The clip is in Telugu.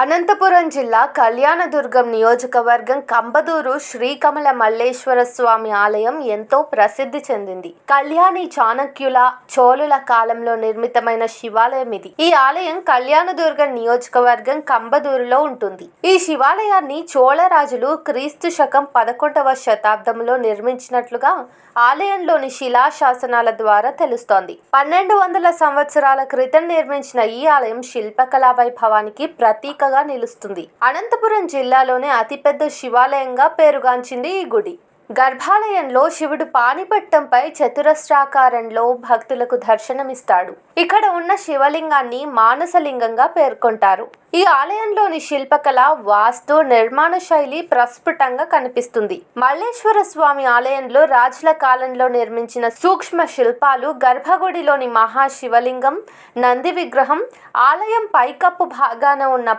అనంతపురం జిల్లా కళ్యాణదుర్గం నియోజకవర్గం కంబదూరు శ్రీకమల మల్లేశ్వర స్వామి ఆలయం ఎంతో ప్రసిద్ధి చెందింది. కళ్యాణి చాణక్యుల చోళుల కాలంలో నిర్మితమైన శివాలయం ఇది. ఈ ఆలయం కళ్యాణదుర్గం నియోజకవర్గం కంబదూరులో ఉంటుంది. ఈ శివాలయాన్ని చోళరాజులు క్రీస్తు శకం 11వ శతాబ్దంలో నిర్మించినట్లుగా ఆలయంలోని శిలాశాసనాల ద్వారా తెలుస్తోంది. 1200 సంవత్సరాల క్రితం నిర్మించిన ఈ ఆలయం శిల్పకళా వైభవానికి ప్రతీకగా నిలుస్తుంది. అనంతపురం జిల్లాలోనే అతిపెద్ద శివాలయంగా పేరుగాంచింది ఈ గుడి. గర్భాలయంలో శివుడు పానిపట్టంపై చతురస్రాకారంలో భక్తులకు దర్శనమిస్తాడు. ఇక్కడ ఉన్న శివలింగాన్ని మానసలింగంగా పేర్కొంటారు. ఈ ఆలయంలోని శిల్పకళ, వాస్తు, నిర్మాణ శైలి ప్రస్ఫుటంగా కనిపిస్తుంది. మల్లేశ్వర స్వామి ఆలయంలో రాజుల కాలంలో నిర్మించిన సూక్ష్మ శిల్పాలు, గర్భగుడిలోని మహాశివలింగం, నంది విగ్రహం, ఆలయం పైకప్పు భాగాన ఉన్న